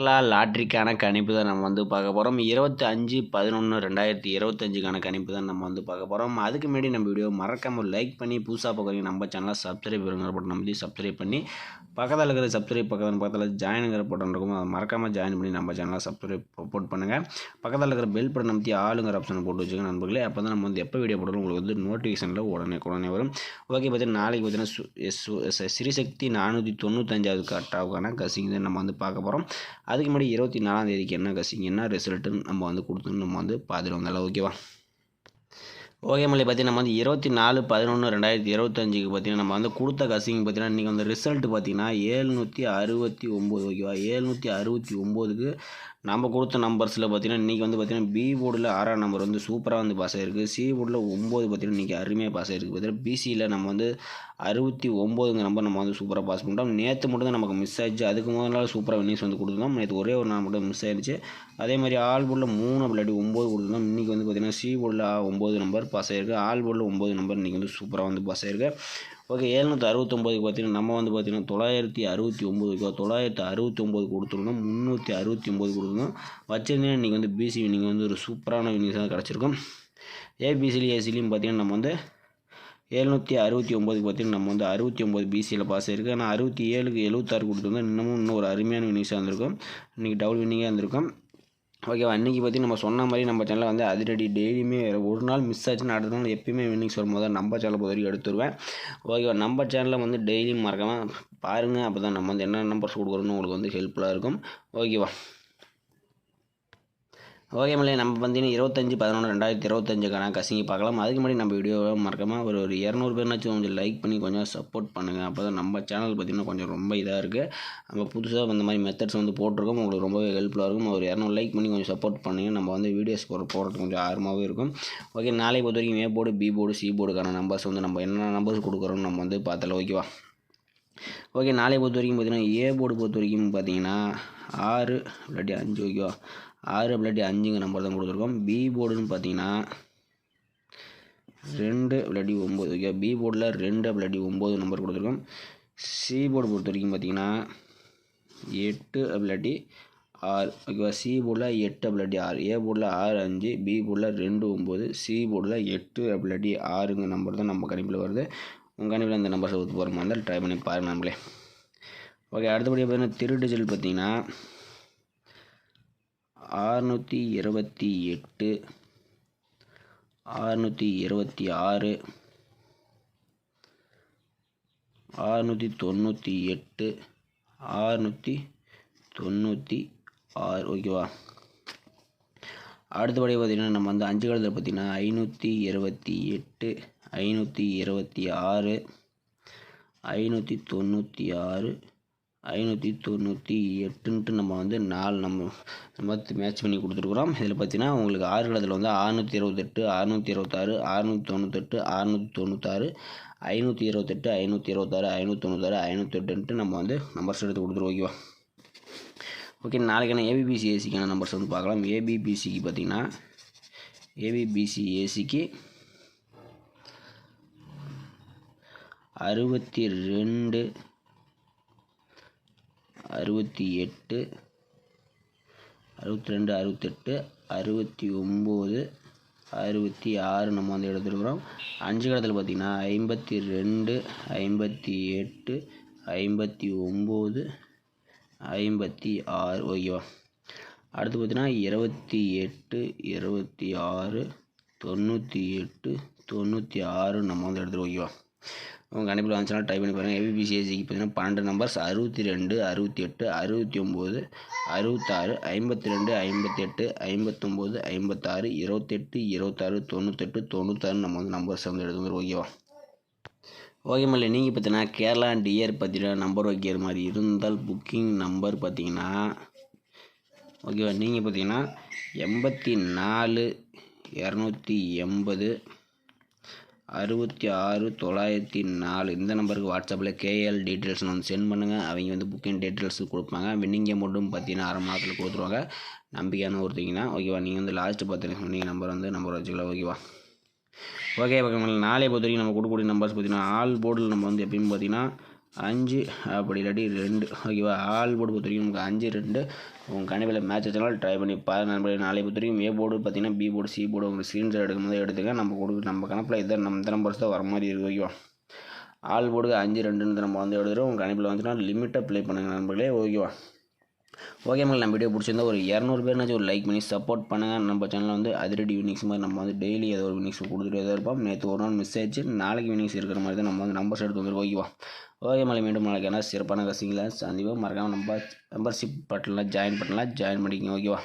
லாட்ரிக்கான கணிப்பு தான் நம்ம வந்து பார்க்க போகிறோம். 25/11/2025க்கான கணிப்பு தான் நம்ம வந்து பார்க்க போகிறோம். அதுக்கு முன்னாடி நம்ம வீடியோ மறக்காமல் லைக் பண்ணி புதுசாக பார்க்குறீங்க நம்ம சேனலை சப்ஸ்கிரைப் பண்ணுங்க நம்ம சப்ஸ்கிரைப் பண்ணி பக்கத்தில் இருக்கிற சப்ஸ்கிரைப் பக்கத்தில் ஜாயினுங்கிற பட்டன் இருக்கும். அதை மறக்காமல் ஜாயின் பண்ணி நம்ம சேனலை சப்ஸ்கிரைப் போட் பண்ணுங்கள். பக்கத்தில் இருக்கிற பெல் பட்டன் அமைத்தி ஆளுங்கிற ஆப்ஷன் போட்டு வச்சுக்கோங்க நண்பர்களே. அப்போ தான் நம்ம வந்து எப்போ வீடியோ போடுறோம் உங்களுக்கு வந்து நோட்டிஃபிகேஷனில் உடனே வரும். ஓகே, பார்த்தீங்கன்னா நாளைக்கு பார்த்தீங்கன்னா ஸ்ரீசக்தி 495வது கட்டாவுக்கான கசிங் தான் நம்ம வந்து பார்க்க போகிறோம். அதுக்கு முன்னாடி 24ஆம் தேதிக்கு என்ன கசிங் என்ன ரிசல்ட்டுன்னு நம்ம வந்து கொடுத்துன்னு நம்ம வந்து பார்த்துட்டு வந்தாலும் ஓகேவா. ஓகே மல்லி பார்த்தீங்கன்னா நம்ம வந்து 24/11/2025க்கு பார்த்தீங்கன்னா நம்ம வந்து கொடுத்த கசிங் பார்த்தீங்கன்னா இன்றைக்கி வந்து ரிசல்ட்டு பார்த்தீங்கன்னா 769 ஓகேவா. 769க்கு நம்ம கொடுத்த நம்பர்ஸில் பார்த்தீங்கன்னா இன்றைக்கி வந்து பார்த்தீங்கன்னா பி போர்டில் 6ஆம் நம்பர் வந்து சூப்பராக வந்து பாஸ் ஆகிருக்கு. சி போர்டில் 9 பார்த்தீங்கன்னா இன்றைக்கி அருமையாக பாஸ் ஆகிருக்கு. பார்த்தீங்கன்னா பிசியில் நம்ம வந்து 69ங்க நம்பர் நம்ம வந்து சூப்பராக பாஸ் பண்ணிட்டோம். நேற்று மட்டும் தான் நமக்கு மிஸ் ஆயிடுச்சு. அதுக்கு முதல் நாள் சூப்பராக வின்னிங்ஸ் வந்து கொடுத்துருந்தோம். நேற்று ஒரே ஒரு நாள் மட்டும் மிஸ் ஆயிடுச்சு. அதே மாதிரி ஆல் போர்டில் 3 அப்படி 9 கொடுத்துருந்தோம். இன்றைக்கி வந்து பார்த்திங்கன்னா சி போர்டில் 9 நம்பர் பாஸ் ஆகிருக்கு. ஆல் போர்டில் 9 நம்பர் இன்றைக்கி வந்து சூப்பராக வந்து பாஸ் ஆகிருக்கு. ஓகே, 769க்கு பார்த்தீங்கன்னா நம்ம வந்து பார்த்திங்கன்னா 969 கொடுத்துருந்தோம். 369 கொடுத்துருந்தோம். வச்சிருந்தீங்கன்னா இன்றைக்கி வந்து பிசி இன்றைக்கி வந்து ஒரு சூப்பரான வின்னிங்ஸ் தான் கிடச்சிருக்கும். ஏபிசிலையும் ஏசிலையும் பார்த்திங்கன்னா நம்ம வந்து 769க்கு பார்த்தீங்கன்னா நம்ம வந்து 69 பிசியில் பாஸ் ஆகிருக்கு. ஆனால் 67க்கு 76 கொடுத்துருந்தோம். இன்னும் ஒரு அருமையான வின்னிங்ஸாக இருந்திருக்கும். இன்றைக்கி டபுள் வின்னிங்காக இருந்திருக்கும். ஓகேவா. அன்றைக்கி பார்த்திங்கன்னா நம்ம சொன்ன மாதிரி நம்ம சேனலில் வந்து அதிரடி டெய்லியுமே ஒரு நாள் மிஸ் ஆச்சுன்னா அடுத்த நாள் எப்பயுமே வின்னிங்ஸ் வரும்போது தான் நம்ம சேனலை பொறுத்த வரைக்கும் எடுத்துருவேன். ஓகேவா. நம்ம சேனலில் வந்து டெய்லியும் மறக்காமல் பாருங்கள். அப்போ தான் நம்ம வந்து என்ன நம்பர்ஸ் கொடுக்குறோன்னு உங்களுக்கு வந்து ஹெல்ப்ஃபுல்லாக இருக்கும். ஓகேவா. ஓகே மல்லே நம்ம பார்த்தீங்கன்னா 25/11/2025க்கான கசிங்கி பார்க்கலாம். அதுக்கு முன்னாடி நம்ம வீடியோவை மறக்காமல் ஒரு 200 பேர்னாச்சும் கொஞ்சம் லைக் பண்ணி கொஞ்சம் சப்போர்ட் பண்ணுங்கள். அப்போ தான் நம்ம சேனல் பார்த்திங்கன்னா கொஞ்சம் ரொம்ப இதாக இருக்குது. நம்ம புதுசாக இந்த மாதிரி மெத்தட்ஸ் வந்து போட்டிருக்கோம். உங்களுக்கு ரொம்பவே ஹெல்ப்ஃபுல்லாக இருக்கும். ஒரு 200 லைக் பண்ணி கொஞ்சம் சப்போர்ட் பண்ணுங்கள். நம்ம வந்து வீடியோஸ் போடுறதுக்கு கொஞ்சம் ஆர்வமாகவே இருக்கும். ஓகே, நாளைக்கு பொறுத்த வரைக்கும் A board B board C போர்டுக்கான நம்பர்ஸ் வந்து நம்ம என்ன நம்பர்ஸ் கொடுக்குறோன்னு நம்ம வந்து பார்த்தலாம். ஓகேவா. ஓகே, நாளைக்கு பொறுத்த வரைக்கும் பார்த்திங்கன்னா ஏ போர்டு பொறுத்த வரைக்கும் பார்த்தீங்கன்னா 6 இல்லாட்டி 5 ஓகேவா. 6 இல்லாட்டி 5ங்க நம்பர் தான் கொடுத்துருக்கோம். பி போர்டுன்னு பார்த்தீங்கன்னா 2 இல்லாட்டி 9 ஓகே. பி போர்டில் 2 இல்லாட்டி 9 நம்பர் கொடுத்துருக்கோம். சி போர்டு பொறுத்த வரைக்கும் பார்த்தீங்கன்னா 8 இல்லாட்டி 6 ஓகேவா. சி போர்டில் 8 இல்லாட்டி 6. ஏ போர்டில் 6 5, பி போர்டில் 2 9, சி போர்டில் 8 இல்லாட்டி 6ங்க நம்பர் தான் நம்ம கணிப்பில் வருது. உங்கள் கணிப்பில் இந்த நம்பர்ஸை ஒத்து போகிற மாதிரி இருந்தால் ட்ரை பண்ணி பாருங்கள் நம்மளே. ஓகே, அடுத்தபடியாக பார்த்தீங்கன்னா திரு டிஜிட்டல் பார்த்தீங்கன்னா 628, 626, 698, 696 ஓகேவா. அடுத்தபடியாக பார்த்திங்கன்னா நம்ம வந்து 5 காலத்தில் பார்த்திங்கன்னா 528, 526, 596, 598ன்ட்டு நம்ம வந்து 4 நம்ம மேட்ச் பண்ணி கொடுத்துருக்குறோம். இதில் பார்த்தீங்கன்னா உங்களுக்கு 6 காலத்தில் வந்து 628, 626, 698, 696, 528, 526, 596, 508ன்ட்டு நம்ம வந்து நம்பர்ஸ் எடுத்து கொடுத்துருவோம். ஓகேவா. ஓகே, நாளைக்கான ஏபிபிசி ஏசிக்கான நம்பர்ஸ் வந்து பார்க்கலாம். ஏபிபிசிக்கு பார்த்தீங்கன்னா ஏபிபிசி ஏசிக்கு 62, 68, 62, 68, 69, 66 நம்ம வந்து எடுத்துருக்குறோம். 5 காலத்தில் பார்த்திங்கன்னா 52, 58, 59, 56 ஓகேவா. அடுத்து பார்த்திங்கன்னா 28, 26, 98, 96 நம்ம வந்து எடுத்துருவோம். ஓகேவா. உங்கள் கணிப்பில் வந்துச்சுன்னா டைப் பண்ணி பாருங்கள். ஏபிபிசிஎஸ்சிக்கு பார்த்தீங்கன்னா 12 நம்பர்ஸ் 62, 68, 69, 66, 52, 58, 59, 56, 28, 26, 98, 96 நம்ம வந்து நம்பர்ஸ் வந்து எடுத்துக்கிறோம். ஓகேவா. ஓகே மல்ல நீங்கள் பார்த்தீங்கன்னா கேரளா டியர் பார்த்தீங்கன்னா நம்பர் வைக்கிற மாதிரி இருந்தால் புக்கிங் நம்பர் பார்த்தீங்கன்னா ஓகேவா. நீங்கள் பார்த்தீங்கன்னா 84, 280, 66, 904 இந்த நம்பருக்கு வாட்ஸ்அப்பில் கேஎல் டீட்டெயில்ஸ் வந்து சென்ட் பண்ணுங்கள். அவங்க வந்து புக்கிங் டீட்டெயில்ஸ் கொடுப்பாங்க. வின்னிங் அமௌண்ட்டும் பார்த்தீங்கன்னா 1/2 மாதத்தில் கொடுத்துருவாங்க. நம்பிக்கையான ஒருத்தீங்கன்னா ஓகேவா. நீங்கள் வந்து லாஸ்ட்டு பார்த்துட்டு சொன்னீங்க நம்பர் வச்சுக்கலாம். ஓகேவா. ஓகே, நாளை பொறுத்த வரைக்கும் நம்ம கொடுக்கக்கூடிய நம்பர்ஸ் பார்த்தீங்கன்னா ஆல் போர்டில் நம்ம வந்து எப்பயும் பார்த்தீங்கன்னா 5 அப்படி இல்லாட்டி 2 ஓகேவா. ஆல் போர்டு பொறுத்த வரைக்கும் நமக்கு 5 2 உங்கள் கணிப்பில் மேட்ச் வச்சனால ட்ரை பண்ணி பாருங்க நண்பர்களே. நாளை பொறுத்த வரைக்கும் ஏ போர்டு பார்த்தீங்கன்னா பி போர்டு சி போர்டு உங்களுக்கு ஸ்க்ரீன்ஷாட் எடுக்கும்போது எடுத்துக்க. நம்ம கணப்பில் இதான் நம்ம நம்பர்ஸ் தான் வர மாதிரி இருக்குது ஓகேவா. ஆல் போர்டுக்கு 5 2 நம்ம வந்து எடுத்துகிறோம். உங்கள் கணிப்பில் வந்துச்சுன்னா லிமிட்டாக ப்ளே பண்ணுங்கள் நண்பர்களே ஓகேவா. ஓகே மக்கள், நம்ம வீடியோ பிடிச்சிருந்தா ஒரு 200 பேர்னாச்சும் ஒரு லைக் பண்ணி சப்போர்ட் பண்ணுங்கள். நம்ம சேனலில் வந்து அதிரடி யூனிக்ஸ் மாதிரி நம்ம வந்து டெய்லி ஏதோ ஒரு யூனிக்ஸ் கொடுத்துட்டு எதாவது இருப்போம். நேற்று ஒரு நாள் மிஸ் ஆயிடுச்சு, நாளைக்கு யூனிக்ஸ் இருக்கிற மாதிரி தான் நம்ம வந்து நம்பர்ஸ் எடுத்து வந்துருக்கோம் ஓகேவா. ஓகே மலை, மீண்டும் நாளைக்கு என்ன சிறப்பான கசிங்களா சந்திப்போம். மறக்காமல் மெம்பர்ஷிப் பட்டனில் ஜாயின் பண்ணிக்கலாம், ஜாயின் பண்ணிக்கோங்க ஓகேவா.